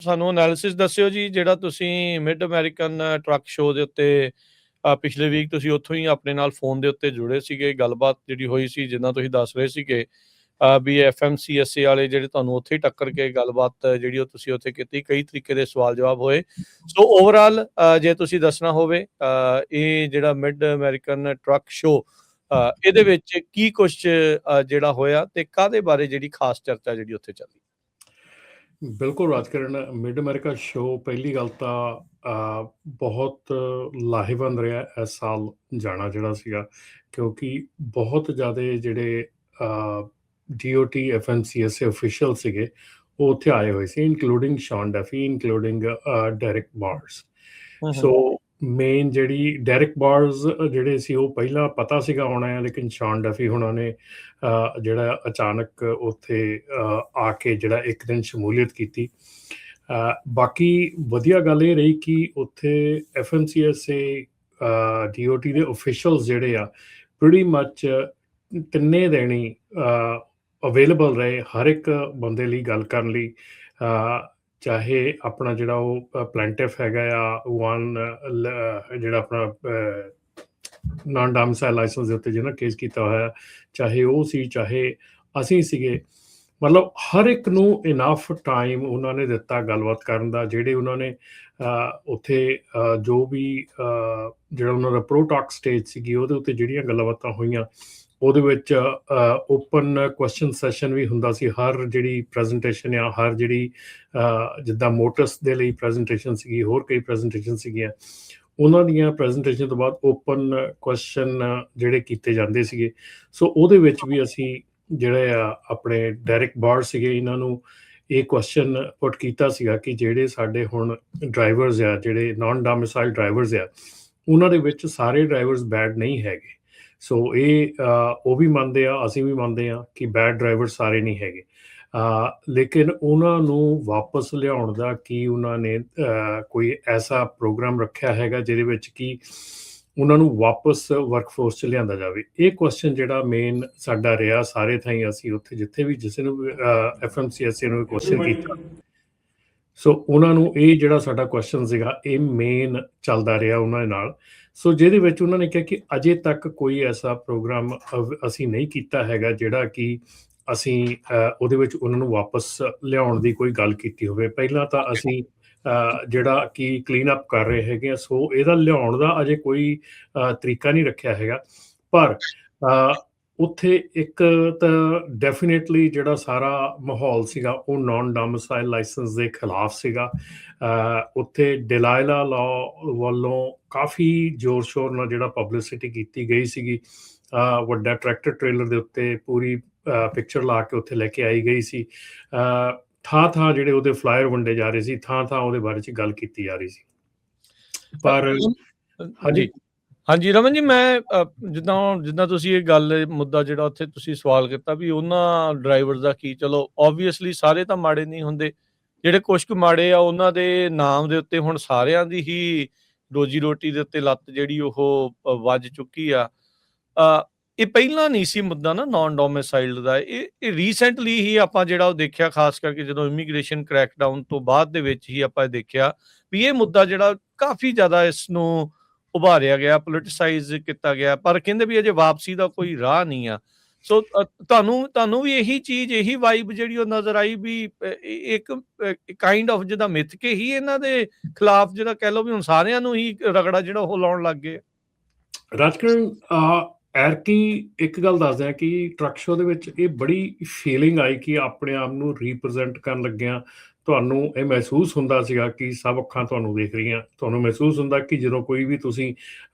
ਸਾਨੂੰ ਐਨਾਲਿਸਿਸ ਦੱਸਿਓ ਜੀ, ਜਿਹੜਾ ਤੁਸੀਂ ਮਿਡ ਅਮਰੀਕਨ ਟਰੱਕ ਸ਼ੋਅ ਦੇ ਉੱਤੇ ਪਿਛਲੇ ਵੀਕ ਤੁਸੀਂ ਉੱਥੋਂ ਹੀ ਆਪਣੇ ਨਾਲ ਫੋਨ ਦੇ ਉੱਤੇ ਜੁੜੇ ਸੀਗੇ, ਗੱਲਬਾਤ ਜਿਹੜੀ ਹੋਈ ਸੀ, ਜਿੱਦਾਂ ਤੁਸੀਂ ਦੱਸ ਰਹੇ ਸੀਗੇ ਵੀ FMCSA ਵਾਲੇ ਜਿਹੜੇ ਤੁਹਾਨੂੰ ਉੱਥੇ ਹੀ ਟੱਕਰ ਕੇ ਗੱਲਬਾਤ ਜਿਹੜੀ ਉਹ ਤੁਸੀਂ ਉੱਥੇ ਕੀਤੀ, ਕਈ ਤਰੀਕੇ ਦੇ ਸਵਾਲ ਜਵਾਬ ਹੋਏ। ਸੋ ਓਵਰਆਲ ਜੇ ਤੁਸੀਂ ਦੱਸਣਾ ਹੋਵੇ ਇਹ ਜਿਹੜਾ ਮਿਡ ਅਮਰੀਕਨ ਟਰੱਕ ਸ਼ੋਅ ਇਹਦੇ ਵਿੱਚ ਕੀ ਕੁਛ ਜਿਹੜਾ ਹੋਇਆ ਤੇ ਕਾਹਦੇ ਬਾਰੇ ਜਿਹੜੀ ਖਾਸ ਚਰਚਾ ਜਿਹੜੀ ਉੱਥੇ ਚੱਲੀ? ਬਿਲਕੁਲ ਰਾਜਕਰਨ, ਮਿਡ ਅਮਰੀਕਾ ਸ਼ੋਅ ਪਹਿਲੀ ਗੱਲ ਤਾਂ ਬਹੁਤ ਲਾਹੇਵੰਦ ਰਿਹਾ ਇਸ ਸਾਲ ਜਾਣਾ ਜਿਹੜਾ ਸੀਗਾ, ਕਿਉਂਕਿ ਬਹੁਤ ਜ਼ਿਆਦਾ ਜਿਹੜੇ DOT FMCSA ਅਫੀਸ਼ੀਅਲ ਸੀਗੇ ਉਹ ਉੱਥੇ ਆਏ ਹੋਏ ਸੀ, including Sean Duffy, including Derek Barrs. So main ਜਿਹੜੀ ਡੈਰਿਕ ਬਾਰਸ ਜਿਹੜੇ ਸੀ ਉਹ ਪਹਿਲਾਂ ਪਤਾ ਸੀਗਾ ਆਉਣਾ ਹੈ, ਲੇਕਿਨ ਸ਼ੌਨ ਡੈਫੀ ਹੁਣਾਂ ਨੇ ਜਿਹੜਾ ਅਚਾਨਕ ਉੱਥੇ ਆ ਕੇ ਜਿਹੜਾ ਇੱਕ ਦਿਨ ਸ਼ਮੂਲੀਅਤ ਕੀਤੀ। ਬਾਕੀ ਵਧੀਆ ਗੱਲ ਇਹ ਰਹੀ ਕਿ ਉੱਥੇ FMCSA DOT ਦੇ ਅਫੀਸ਼ੀਅਲਸ ਜਿਹੜੇ ਆ ਪ੍ਰੀਟੀ ਮੱਚ ਤਿੰਨੇ ਦਿਨ ਹੀ ਅਵੇਲੇਬਲ ਰਹੇ ਹਰ ਇੱਕ ਬੰਦੇ ਲਈ ਗੱਲ ਕਰਨ ਲਈ, ਚਾਹੇ ਆਪਣਾ ਜਿਹੜਾ ਉਹ ਪਲੈਂਟਿਫ ਹੈਗਾ ਆ ਵਨ ਜਿਹੜਾ ਆਪਣਾ ਨਾਨ ਡੋਮਿਸਾਈਲ ਲਾਇਸੈਂਸ ਦੇ ਉੱਤੇ ਜਿਹਨਾਂ ਕੇਸ ਕੀਤਾ ਹੋਇਆ, ਚਾਹੇ ਉਹ ਸੀ ਚਾਹੇ ਅਸੀਂ ਸੀਗੇ, ਮਤਲਬ ਹਰ ਇੱਕ ਨੂੰ ਇਨਫ ਟਾਈਮ ਉਹਨਾਂ ਨੇ ਦਿੱਤਾ ਗੱਲਬਾਤ ਕਰਨ ਦਾ। ਜਿਹੜੇ ਉਹਨਾਂ ਨੇ ਉੱਥੇ ਜੋ ਵੀ ਜਿਹੜਾ ਉਹਨਾਂ ਦਾ ਪ੍ਰੋਟਾਕ ਸਟੇਜ ਸੀਗੀ ਉਹਦੇ ਉੱਤੇ ਜਿਹੜੀਆਂ ਗੱਲਬਾਤਾਂ ਹੋਈਆਂ, ਉਹਦੇ ਵਿੱਚ ਓਪਨ ਕੁਐਸਚਨ ਸੈਸ਼ਨ ਵੀ ਹੁੰਦਾ ਸੀ। ਹਰ ਜਿਹੜੀ ਪ੍ਰੈਜੈਂਟੇਸ਼ਨ ਆ, ਹਰ ਜਿਹੜੀ ਜਿੱਦਾਂ ਮੋਟਰਸ ਦੇ ਲਈ ਪ੍ਰੈਜੈਂਟੇਸ਼ਨ ਸੀਗੀ, ਹੋਰ ਕਈ ਪ੍ਰੈਜੈਂਟੇਸ਼ਨ ਸੀਗੀਆਂ, ਉਹਨਾਂ ਦੀਆਂ ਪ੍ਰੈਜੈਂਟੇਸ਼ਨ ਤੋਂ ਬਾਅਦ ਓਪਨ ਕੁਐਸਚਨ ਜਿਹੜੇ ਕੀਤੇ ਜਾਂਦੇ ਸੀਗੇ। ਸੋ ਉਹਦੇ ਵਿੱਚ ਵੀ ਅਸੀਂ ਜਿਹੜੇ ਆ ਆਪਣੇ ਡੈਰਿਕ ਬਾਰ ਸੀਗੇ, ਇਹਨਾਂ ਨੂੰ ਇਹ ਕੁਐਸਚਨ ਪੁੱਟ ਕੀਤਾ ਸੀਗਾ ਕਿ ਜਿਹੜੇ ਸਾਡੇ ਹੁਣ ਡਰਾਈਵਰਸ ਆ, ਜਿਹੜੇ ਨਾਨ ਡੋਮਿਸਾਈਲ ਡਰਾਈਵਰਸ ਆ, ਉਹਨਾਂ ਦੇ ਵਿੱਚ ਸਾਰੇ ਡਰਾਈਵਰਸ ਬੈਡ ਨਹੀਂ ਹੈਗੇ। ਸੋ ਇਹ ਉਹ ਵੀ ਮੰਨਦੇ ਆ, ਅਸੀਂ ਵੀ ਮੰਨਦੇ ਹਾਂ ਕਿ ਬੈਡ ਡਰਾਈਵਰ ਸਾਰੇ ਨਹੀਂ ਹੈਗੇ, ਲੇਕਿਨ ਉਹਨਾਂ ਨੂੰ ਵਾਪਸ ਲਿਆਉਣ ਦਾ ਕੀ ਉਹਨਾਂ ਨੇ ਕੋਈ ਐਸਾ ਪ੍ਰੋਗਰਾਮ ਰੱਖਿਆ ਹੈਗਾ ਜਿਹਦੇ ਵਿੱਚ ਕਿ ਉਹਨਾਂ ਨੂੰ ਵਾਪਸ ਵਰਕਫੋਰਸ 'ਚ ਲਿਆਂਦਾ ਜਾਵੇ? ਇਹ ਕੁਐਸਚਨ ਜਿਹੜਾ ਮੇਨ ਸਾਡਾ ਰਿਹਾ ਸਾਰੇ ਥਾਈਂ, ਅਸੀਂ ਉੱਥੇ ਜਿੱਥੇ ਵੀ ਕਿਸੇ ਨੂੰ FMCSA ਨੂੰ ਕੁਐਸਚਨ ਕੀਤਾ, ਸੋ ਉਹਨਾਂ ਨੂੰ ਇਹ ਜਿਹੜਾ ਸਾਡਾ ਕੁਐਸਚਨ ਸੀਗਾ ਇਹ ਮੇਨ ਚੱਲਦਾ ਰਿਹਾ ਉਹਨਾਂ ਦੇ ਨਾਲ। ਸੋ ਜਿਹਦੇ ਵਿੱਚ ਉਹਨਾਂ ਨੇ ਕਿਹਾ ਕਿ ਅਜੇ ਤੱਕ ਕੋਈ ਐਸਾ ਪ੍ਰੋਗਰਾਮ ਅਸੀਂ ਨਹੀਂ ਕੀਤਾ ਹੈਗਾ ਜਿਹੜਾ ਕਿ ਅਸੀਂ ਉਹਦੇ ਵਿੱਚ ਉਹਨਾਂ ਨੂੰ ਵਾਪਸ ਲਿਆਉਣ ਦੀ ਕੋਈ ਗੱਲ ਕੀਤੀ ਹੋਵੇ। ਪਹਿਲਾਂ ਤਾਂ ਅਸੀਂ ਜਿਹੜਾ ਕਿ ਕਲੀਨ ਅਪ ਕਰ ਰਹੇ ਹੈਗੇ ਆ, ਸੋ ਇਹਦਾ ਲਿਆਉਣ ਦਾ ਅਜੇ ਕੋਈ ਤਰੀਕਾ ਨਹੀਂ ਰੱਖਿਆ ਹੈਗਾ। ਪਰ ਉੱਥੇ ਇੱਕ ਤਾਂ ਡੈਫੀਨੇਟਲੀ ਜਿਹੜਾ ਸਾਰਾ ਮਾਹੌਲ ਸੀਗਾ ਉਹ ਨਾਨ ਡੋਮਿਸਾਈਲ ਲਾਇਸੈਂਸ ਦੇ ਖਿਲਾਫ ਸੀਗਾ। ਉੱਥੇ ਡਿਲਾਇਲਾ ਲਾਅ ਵੱਲੋਂ ਕਾਫੀ ਜ਼ੋਰ ਸ਼ੋਰ ਨਾਲ ਜਿਹੜਾ ਪਬਲਿਸਿਟੀ ਕੀਤੀ ਗਈ ਸੀਗੀ, ਵੱਡਾ ਟਰੈਕਟਰ ਟ੍ਰੇਲਰ ਦੇ ਉੱਤੇ ਪੂਰੀ ਪਿਕਚਰ ਲਾ ਕੇ ਉੱਥੇ ਲੈ ਕੇ ਆਈ ਗਈ ਸੀ, ਥਾਂ ਜਿਹੜੇ ਉਹਦੇ ਫਲਾਇਰ ਵੰਡੇ ਜਾ ਰਹੇ ਸੀ, ਥਾਂ ਉਹਦੇ ਬਾਰੇ 'ਚ ਗੱਲ ਕੀਤੀ ਜਾ ਰਹੀ ਸੀ। ਪਰ ਹਾਂਜੀ ਰਮਨ ਜੀ, ਮੈਂ ਜਿੱਦਾਂ ਤੁਸੀਂ ਇਹ ਗੱਲ ਮੁੱਦਾ ਜਿਹੜਾ ਉੱਥੇ ਤੁਸੀਂ ਸਵਾਲ ਕੀਤਾ ਵੀ ਉਹਨਾਂ ਡਰਾਈਵਰ ਦਾ ਕੀ, ਚਲੋ ਓਬਵੀਅਸਲੀ ਸਾਰੇ ਤਾਂ ਮਾੜੇ ਨਹੀਂ ਹੁੰਦੇ, ਜਿਹੜੇ ਕੁਛ ਕੁ ਮਾੜੇ ਆ ਉਹਨਾਂ ਦੇ ਨਾਮ ਦੇ ਉੱਤੇ ਹੁਣ ਸਾਰਿਆਂ ਦੀ ਹੀ ਰੋਜੀ ਰੋਟੀ ਦੇ ਉੱਤੇ ਲੱਤ ਜਿਹੜੀ ਉਹ ਵੱਜ ਚੁੱਕੀ ਆ। ਇਹ ਪਹਿਲਾਂ ਨਹੀਂ ਸੀ ਮੁੱਦਾ ਨਾ ਨਾਨ ਡੋਮਿਸਾਈਲਡ ਦਾ, ਇਹ ਰੀਸੈਂਟਲੀ ਹੀ ਆਪਾਂ ਜਿਹੜਾ ਉਹ ਦੇਖਿਆ, ਖਾਸ ਕਰਕੇ ਜਦੋਂ ਇਮੀਗ੍ਰੇਸ਼ਨ ਕ੍ਰੈਕਡਾਊਨ ਤੋਂ ਬਾਅਦ ਦੇ ਵਿੱਚ ਹੀ ਆਪਾਂ ਦੇਖਿਆ ਵੀ ਇਹ ਮੁੱਦਾ ਜਿਹੜਾ ਕਾਫੀ ਜ਼ਿਆਦਾ ਇਸ ਨੂੰ ਉਭਾਰਿਆ ਗਿਆ, ਪੋਲੀਟੀਸਾਈਜ਼ ਕੀਤਾ ਗਿਆ, ਪਰ ਕਹਿੰਦੇ ਵੀ ਅਜੇ ਵਾਪਸੀ ਦਾ ਕੋਈ ਰਾਹ ਨਹੀਂ ਆ। ਸੋ ਤੁਹਾਨੂੰ ਵੀ ਇਹੀ ਚੀਜ਼, ਇਹੀ ਵਾਈਬ ਜਿਹੜੀ ਉਹ ਨਜ਼ਰ ਆਈ ਵੀ ਇੱਕ ਕਾਈਂਡ ਆਫ ਜਿਹਦਾ ਮਿੱਥ ਕੇ ਹੀ ਇਹਨਾਂ ਦੇ ਖਿਲਾਫ ਜਿਹੜਾ ਕਹਿ ਲਓ ਵੀ ਹੁਣ ਸਾਰਿਆਂ ਨੂੰ ਹੀ ਰਗੜਾ ਜਿਹੜਾ ਉਹ ਲਾਉਣ ਲੱਗ ਗਏ? ਰਾਜਕਰਨ, ਐਰਕੀ ਇੱਕ ਗੱਲ ਦੱਸਦੇ ਹਾਂ ਕਿ ਟਰੱਕ ਸ਼ੋਅ ਦੇ ਵਿੱਚ ਇਹ ਬੜੀ ਫੀਲਿੰਗ ਆਈ ਕਿ ਆਪਣੇ ਆਪ ਨੂੰ ਰੀਪ੍ਰਜੈਂਟ ਕਰਨ ਲੱਗਿਆ ਤੁਹਾਨੂੰ ਇਹ ਮਹਿਸੂਸ ਹੁੰਦਾ ਸੀਗਾ ਕਿ ਸਭ ਅੱਖਾਂ ਤੁਹਾਨੂੰ ਦੇਖ ਰਹੀਆਂ। ਤੁਹਾਨੂੰ ਮਹਿਸੂਸ ਹੁੰਦਾ ਕਿ ਜਦੋਂ ਕੋਈ ਵੀ ਤੁਸੀਂ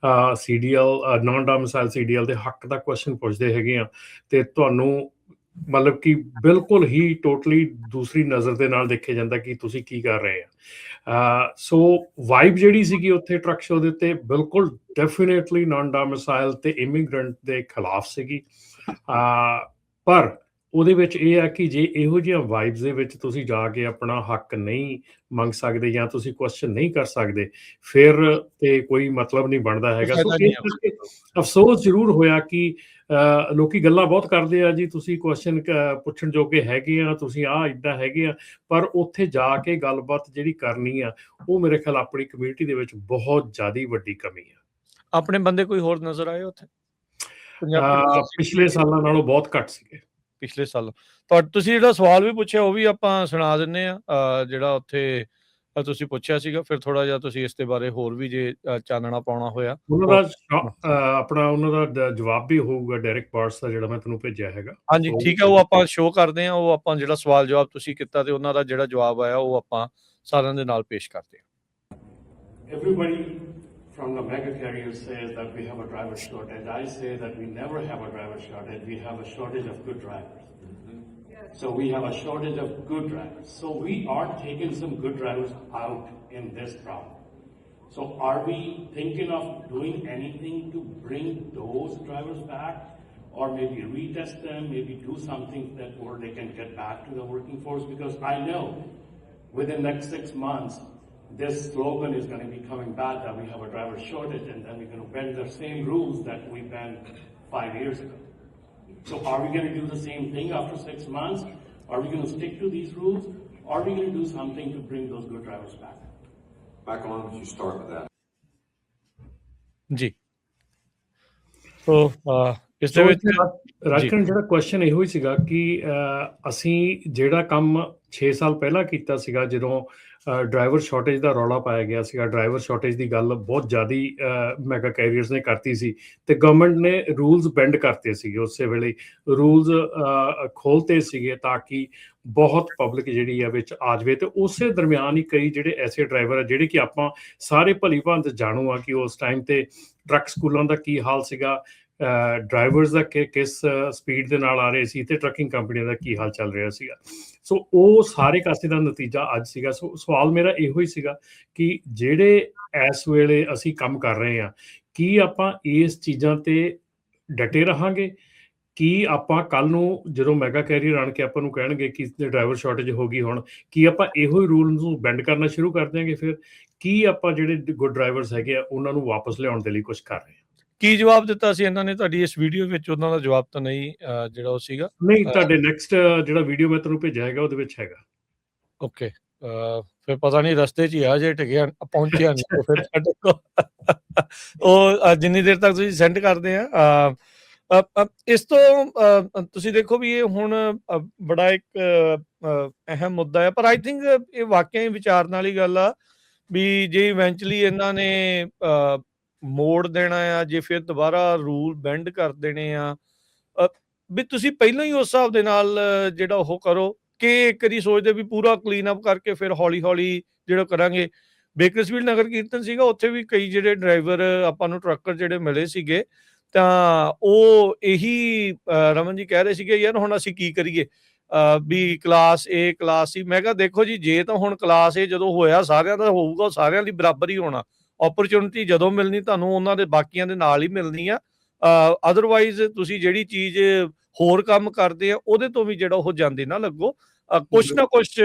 CDL ਨਾਨ ਡੋਮਿਸਾਈਲ CDL ਦੇ ਹੱਕ ਦਾ ਕੁਐਸਚਨ ਪੁੱਛਦੇ ਹੈਗੇ ਆ ਤੇ ਤੁਹਾਨੂੰ ਮਤਲਬ ਕਿ ਬਿਲਕੁਲ ਹੀ ਟੋਟਲੀ ਦੂਸਰੀ ਨਜ਼ਰ ਦੇ ਨਾਲ ਦੇਖਿਆ ਜਾਂਦਾ ਕਿ ਤੁਸੀਂ ਕੀ ਕਰ ਰਹੇ ਆ। ਸੋ ਵਾਈਬ ਜਿਹੜੀ ਸੀਗੀ ਉੱਥੇ ਟਰੱਕ ਸ਼ੋਅ ਦੇ ਉੱਤੇ ਬਿਲਕੁਲ ਡੈਫੀਨੇਟਲੀ ਨਾਨ ਡੋਮਿਸਾਈਲ ਤੇ ਇਮੀਗ੍ਰੈਂਟ ਦੇ ਖਿਲਾਫ ਸੀਗੀ। ਪਰ ਉਹਦੇ ਵਿੱਚ ਇਹ ਆ ਕਿ ਜੇ ਇਹੋ ਜਿਹੀਆਂ ਵਾਈਬਸ ਦੇ ਵਿੱਚ ਤੁਸੀਂ ਜਾ ਕੇ ਆਪਣਾ ਹੱਕ ਨਹੀਂ ਮੰਗ ਸਕਦੇ ਜਾਂ ਤੁਸੀਂ ਕੁਐਸਚਨ ਨਹੀਂ ਕਰ ਸਕਦੇ, ਫਿਰ ਤੇ ਕੋਈ ਮਤਲਬ ਨਹੀਂ ਬਣਦਾ ਕੋਈ ਹੈਗਾ। ਸੋ ਫਾਇਦਾ ਇਸ ਨਹੀਂ ਹੈ ਕਰਕੇ ਅਫਸੋਸ ਜ਼ਰੂਰ ਹੋਇਆ ਕਿ ਲੋਕੀ ਗੱਲਾਂ ਬਹੁਤ ਕਰਦੇ ਆ ਜੀ, ਤੁਸੀਂ ਕੁਐਸਚਨ ਪੁੱਛਣ ਜੋਗੇ ਹੈਗੇ ਆ, ਤੁਸੀਂ ਇੱਦਾਂ ਹੈਗੇ ਆ, ਪਰ ਉੱਥੇ ਜਾ ਕੇ ਗੱਲਬਾਤ ਜਿਹੜੀ ਕਰਨੀ ਆ, ਉਹ ਮੇਰੇ ਖਿਆਲ ਆਪਣੀ ਕਮਿਊਨਿਟੀ ਦੇ ਵਿੱਚ ਬਹੁਤ ਜ਼ਿਆਦਾ ਵੱਡੀ ਕਮੀ ਆ। ਆਪਣੇ ਬੰਦੇ ਕੋਈ ਹੋਰ ਨਜ਼ਰ ਆਏ ਉੱਥੇ ਪੰਜਾਬੀ ਪ੍ਰਵਾਸੀ ਪਿਛਲੇ community? ਸਾਲਾਂ ਨਾਲੋਂ ਬਹੁਤ ਘੱਟ ਸੀਗੇ। ਪਿਛਲੇ ਸਾਲ ਤੁਸੀਂ ਜਿਹੜਾ ਸਵਾਲ ਵੀ ਪੁੱਛਿਆ ਉਹ ਵੀ ਆਪਾਂ ਸੁਣਾ ਦਿੰਨੇ ਆ, ਜਿਹੜਾ ਉੱਥੇ ਤੁਸੀਂ ਪੁੱਛਿਆ ਸੀਗਾ, ਫਿਰ ਥੋੜਾ ਜਿਹਾ ਤੁਸੀਂ ਇਸ ਦੇ ਬਾਰੇ ਹੋਰ ਵੀ ਜੇ ਚਾਨਣਾ ਪਾਉਣਾ ਹੋਇਆ ਉਹਨਾਂ ਦਾ ਆਪਣਾ ਉਹਨਾਂ ਦਾ ਜਵਾਬ ਵੀ ਹੋਊਗਾ ਡਾਇਰੈਕਟ ਪਾਰਟਸ ਦਾ, ਜਿਹੜਾ ਮੈਂ ਤੁਹਾਨੂੰ ਭੇਜਿਆ ਹੈਗਾ। ਹਾਂਜੀ ਠੀਕ ਹੈ, ਉਹ ਆਪਾਂ ਸ਼ੋਅ ਕਰਦੇ ਆ, ਉਹ ਆਪਾਂ ਜਿਹੜਾ ਸਵਾਲ ਜਵਾਬ ਤੁਸੀਂ ਕੀਤਾ ਤੇ ਉਹਨਾਂ ਦਾ ਜਿਹੜਾ ਜਵਾਬ ਆਇਆ ਉਹ ਆਪਾਂ ਸਾਰਿਆਂ ਦੇ ਨਾਲ ਪੇਸ਼ ਕਰਦੇ ਆ। Everybody from the mega carriers says that we have a driver shortage. I say that we never have a driver shortage. We have a shortage of good drivers. So we have a shortage of good drivers. So we are taking some good drivers out in this problem. So are we thinking of doing anything to bring those drivers back, or maybe retest them, maybe do something that where they can get back to the working force? Because I know within the next 6 months, this slogan is going to be coming back that we have a driver shortage, and then we're going to bend the same rules that we banned 5 years ago. So are we going to do the same thing after 6 months? Are we going to stick to these rules? Or are we going to do something to bring those good drivers back? Michael, why don't you start with that? ਜੀ ਸੋ ਇਸ ਦੇ ਵਿੱਚ ਰਾਜਕਰਨ ਜਿਹੜਾ question ਇਹੋ ਹੀ ਸੀਗਾ ਕਿ ਅਸੀਂ ਜਿਹੜਾ ਕੰਮ 6 ਸਾਲ ਪਹਿਲਾਂ ਕੀਤਾ ਸੀਗਾ, ਜਦੋਂ ਡਰਾਈਵਰ ਸ਼ਾਰਟੇਜ ਦਾ ਰੌਲਾ ਪਾਇਆ ਗਿਆ ਸੀਗਾ, ਡਰਾਈਵਰ ਸ਼ਾਰਟੇਜ ਦੀ ਗੱਲ ਬਹੁਤ ਜ਼ਿਆਦਾ ਮੈਗਾ ਕੈਰੀਅਰਸ ਨੇ ਕਰਤੀ ਸੀ ਤੇ ਗਵਰਨਮੈਂਟ ਨੇ ਰੂਲਸ ਬੈਂਡ ਕਰਤੇ ਸੀਗੇ, ਉਸੇ ਵੇਲੇ ਰੂਲਸ ਖੋਲਤੇ ਸੀਗੇ ਤਾਂ ਕਿ ਬਹੁਤ ਪਬਲਿਕ ਜਿਹੜੀ ਆ ਵਿੱਚ ਆ ਜਾਵੇ। ਤੇ ਉਸੇ ਦਰਮਿਆਨ ਹੀ ਕਈ ਜਿਹੜੇ ਐਸੇ ਡਰਾਈਵਰ ਆ ਜਿਹੜੇ ਕਿ ਆਪਾਂ ਸਾਰੇ ਭਲੀ ਭਾਂਤ ਜਾਣੂ ਆ ਕਿ ਉਸ ਟਾਈਮ ਤੇ ਟਰੱਕ ਸਕੂਲਾਂ ਦਾ ਕੀ ਹਾਲ ਸੀਗਾ, ਡਰਾਈਵਰਸ ਦਾ ਕਿਸ ਸਪੀਡ ਦੇ ਨਾਲ ਆ ਰਹੇ ਸੀ ਤੇ ਟਰੱਕਿੰਗ ਕੰਪਨੀਆਂ ਦਾ ਕੀ ਹਾਲ ਚੱਲ ਰਿਹਾ ਸੀਗਾ। ਸੋ ਉਹ ਸਾਰੇ ਕਾਸੇ ਦਾ ਨਤੀਜਾ ਅੱਜ ਸੀਗਾ। ਸੋ ਸਵਾਲ ਮੇਰਾ ਇਹੋ ਹੀ ਸੀਗਾ ਕਿ ਜਿਹੜੇ ਇਸ ਵੇਲੇ ਅਸੀਂ ਕੰਮ ਕਰ ਰਹੇ ਹਾਂ, ਕੀ ਆਪਾਂ ਇਸ ਚੀਜ਼ਾਂ ਤੇ ਡਟੇ ਰਹਾਂਗੇ? ਕੀ ਆਪਾਂ ਕੱਲ ਨੂੰ ਜਦੋਂ ਮੈਗਾ ਕੈਰੀਅਰ ਆਣ ਕੇ ਆਪਾਂ ਨੂੰ ਕਹਿਣਗੇ ਕਿ ਡਰਾਈਵਰ ਸ਼ਾਰਟੇਜ ਹੋ ਗਈ, ਹੁਣ ਕੀ ਆਪਾਂ ਇਹੋ ਹੀ ਰੂਲ ਨੂੰ ਬੈਂਡ ਕਰਨਾ ਸ਼ੁਰੂ ਕਰ ਦਿਆਂਗੇ? ਫਿਰ ਕੀ ਆਪਾਂ ਜਿਹੜੇ ਗੁੱਡ ਡਰਾਈਵਰਸ ਹੈਗੇ ਆ ਉਹਨਾਂ ਨੂੰ ਵਾਪਸ ਲਿਆਉਣ ਦੇ ਲਈ ਕੁਝ ਕਰ ਰਹੇ ਹਾਂ? ਕੀ ਜਵਾਬ ਦਿੱਤਾ ਸੀ ਇਹਨਾਂ ਨੇ ਤੁਹਾਡੀ ਇਸ ਵੀਡੀਓ ਵਿੱਚ? ਉਹਨਾਂ ਦਾ ਜਵਾਬ ਤਾਂ ਨਹੀਂ ਜਿਹੜਾ ਉਹ ਸੀਗਾ ਨਹੀਂ, ਤੁਹਾਡੇ ਨੈਕਸਟ ਜਿਹੜਾ ਵੀਡੀਓ ਮੈਂ ਤੁਹਾਨੂੰ ਭੇਜਿਆ ਹੈਗਾ ਉਹਦੇ ਵਿੱਚ ਹੈਗਾ। ਓਕੇ, ਫਿਰ ਪਤਾ ਨਹੀਂ ਰਸਤੇ 'ਚ ਹੀ ਆ ਜੇ ਟਿਕਿਆ ਪਹੁੰਚਿਆ ਨਹੀਂ ਫਿਰ ਸਾਡੇ ਕੋਲ ਉਹ ਜਿੰਨੀ ਦੇਰ ਤੱਕ ਤੁਸੀਂ ਸੈਂਡ ਕਰਦੇ ਆ। ਇਸ ਤੋਂ ਤੁਸੀਂ ਦੇਖੋ ਵੀ ਇਹ ਹੁਣ ਬੜਾ ਇੱਕ ਅਹਿਮ ਮੁੱਦਾ ਹੈ, ਪਰ ਆਈ ਥਿੰਕ ਇਹ ਵਾਕਿਆ ਹੀ ਵਿਚਾਰਨ ਵਾਲੀ ਗੱਲ ਆ ਵੀ ਜੇ ਇਵੈਂਚੁਅਲੀ ਇਹਨਾਂ ਨੇ ਮੋੜ ਦੇਣਾ ਆ, ਜੇ ਫਿਰ ਦੁਬਾਰਾ ਰੂਲ ਬੈਂਡ ਕਰ ਦੇਣੇ ਆ, ਵੀ ਤੁਸੀਂ ਪਹਿਲਾਂ ਹੀ ਉਸ ਹਿਸਾਬ ਦੇ ਨਾਲ ਜਿਹੜਾ ਉਹ ਕਰੋ ਕਿ ਇੱਕ ਵਾਰੀ ਸੋਚਦੇ ਵੀ ਪੂਰਾ ਕਲੀਨ ਅਪ ਕਰਕੇ ਫਿਰ ਹੌਲੀ ਹੌਲੀ ਜਿਹੜਾ ਕਰਾਂਗੇ। ਬੇਕਰਸਫੀਲਡ ਨਗਰ ਕੀਰਤਨ ਸੀਗਾ, ਉੱਥੇ ਵੀ ਕਈ ਜਿਹੜੇ ਡਰਾਈਵਰ ਆਪਾਂ ਨੂੰ ਟਰੱਕਰ ਜਿਹੜੇ ਮਿਲੇ ਸੀਗੇ ਤਾਂ ਉਹ ਇਹੀ ਰਮਨ ਜੀ ਕਹਿ ਰਹੇ ਸੀਗੇ ਯਾਰ ਹੁਣ ਅਸੀਂ ਕੀ ਕਰੀਏ, ਵੀ ਕਲਾਸ ਏ ਕਲਾਸ ਸੀ। ਮੈਂ ਕਿਹਾ ਦੇਖੋ ਜੀ, ਜੇ ਤਾਂ ਹੁਣ ਕਲਾਸ ਏ ਜਦੋਂ ਹੋਇਆ ਸਾਰਿਆਂ ਦਾ ਹੋਊਗਾ, ਸਾਰਿਆਂ ਲਈ ਬਰਾਬਰ ਹੀ ਹੋਣਾ। ਓਪਰਚੁਨਿਟੀ ਜਦੋਂ ਮਿਲਣੀ ਤੁਹਾਨੂੰ ਉਹਨਾਂ ਦੇ ਬਾਕੀਆਂ ਦੇ ਨਾਲ ਹੀ ਮਿਲਣੀ ਆ। ਅਦਰਵਾਈਜ਼ ਤੁਸੀਂ ਜਿਹੜੀ ਚੀਜ਼ ਹੋਰ ਕੰਮ ਕਰਦੇ ਆ ਉਹਦੇ ਤੋਂ ਵੀ ਜਿਹੜਾ ਉਹ ਜਾਂਦੇ ਨਾ ਲੱਗੋ। ਕੁਛ ਨਾ ਕੁਛ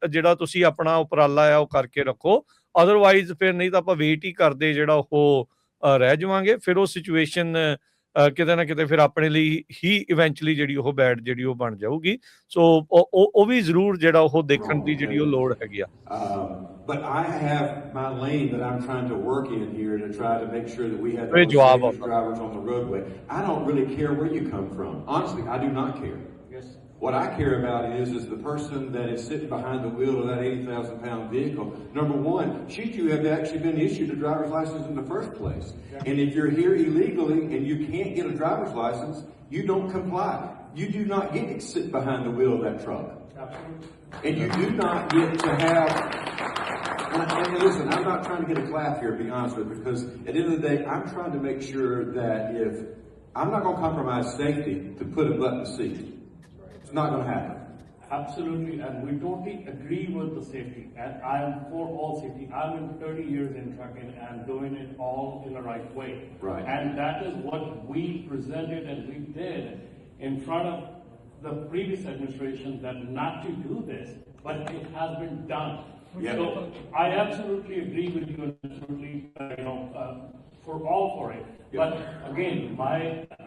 ਜਿਹੜਾ ਤੁਸੀਂ ਆਪਣਾ ਉਪਰਾਲਾ ਆ ਉਹ ਕਰਕੇ ਰੱਖੋ, ਅਦਰਵਾਈਜ਼ ਫਿਰ ਨਹੀਂ ਤਾਂ ਆਪਾਂ ਵੇਟ ਹੀ ਕਰਦੇ ਜਿਹੜਾ ਉਹ ਰਹਿ ਜਾਵਾਂਗੇ। ਫਿਰ ਉਹ ਸਿਚੁਏਸ਼ਨ ਕਿਤੇ ਨਾ ਕਿਤੇ ਫਿਰ ਆਪਣੇ ਲਈ ਹੀ ਇਵੈਂਚੁਅਲੀ ਜਿਹੜੀ ਉਹ ਬੈਡ ਜਿਹੜੀ ਉਹ ਬਣ ਜਾਊਗੀ। ਸੋ ਉਹ ਵੀ ਜ਼ਰੂਰ ਜਿਹੜਾ ਉਹ ਦੇਖਣ ਦੀ ਜਿਹੜੀ ਉਹ ਲੋੜ ਹੈਗੀ ਆ। But I have my lane that I'm trying to work in here to try to make sure that we have the Great most job dangerous drivers on the roadway. I don't really care where you come from. Honestly, I do not care. Yes. What I care about is the person that is sitting behind the wheel of that 80,000-pound vehicle. Number one, should you have actually been issued a driver's license in the first place? Yeah. And if you're here illegally and you can't get a driver's license, you don't comply. You do not get to sit behind the wheel of that truck. Absolutely. And you do not get to have... And listen, I'm not trying to get a clap here, to be honest with you, because at the end of the day, I'm trying to make sure that if I'm not going to compromise safety to put a butt in the seat. It's not going to happen. Absolutely, and we totally agree with the safety, and I am for all safety. I've been 30 years in trucking and doing it all in the right way. Right. And that is what we presented and we did in front of the previous administration that not to do this, but it has been done. Yeah. So I absolutely agree with you and absolutely, for it. Yeah. But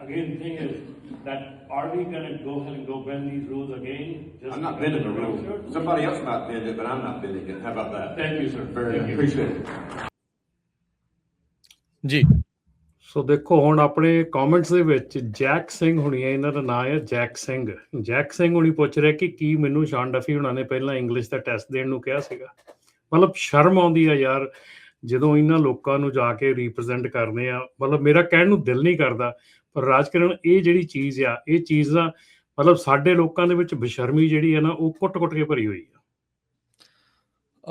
again, thing is that are we going to go ahead and go bend these rules again? I'm not bending the rules. Somebody else might bend it, but I'm not bending it. How about that? Thank you, sir. Very Thank you. appreciate it. ਜੀ ਸੋ ਦੇਖੋ ਹੁਣ ਆਪਣੇ comments ਦੇ ਵਿੱਚ Jack Singh ਹੁਣੀ ਹੈ, ਇਹਨਾਂ ਦਾ ਨਾਂ ਹੈ ਜੈਕ ਸਿੰਘ ਹੁਣੀ ਪੁੱਛ ਰਿਹਾ ਕਿ ਕੀ ਮੈਨੂੰ ਸ਼ਾਨ ਡਫੀ ਹੁਣਾਂ ਨੇ ਪਹਿਲਾਂ ਇੰਗਲਿਸ਼ ਦਾ ਟੈਸਟ ਦੇਣ ਨੂੰ ਕਿਹਾ ਸੀਗਾ। ਮਤਲਬ ਸ਼ਰਮ ਆਉਂਦੀ ਆ ਯਾਰ ਜਦੋਂ ਇਹਨਾਂ ਲੋਕਾਂ ਨੂੰ ਜਾ ਕੇ ਰਿਪਰੈਜ਼ੈਂਟ ਕਰਦੇ ਆ। ਮਤਲਬ ਮੇਰਾ ਕਹਿਣ ਨੂੰ ਦਿਲ ਨਹੀਂ ਕਰਦਾ, ਪਰ ਰਾਜਕਰਨ ਇਹ ਜਿਹੜੀ ਚੀਜ਼ ਆ, ਇਹ ਚੀਜ਼ ਦਾ ਮਤਲਬ ਸਾਡੇ ਲੋਕਾਂ ਦੇ ਵਿੱਚ ਬੇਸ਼ਰਮੀ ਜਿਹੜੀ ਹੈ ਨਾ, ਉਹ ਕੁੱਟ ਕੇ ਭਰੀ ਹੋਈ ਆ।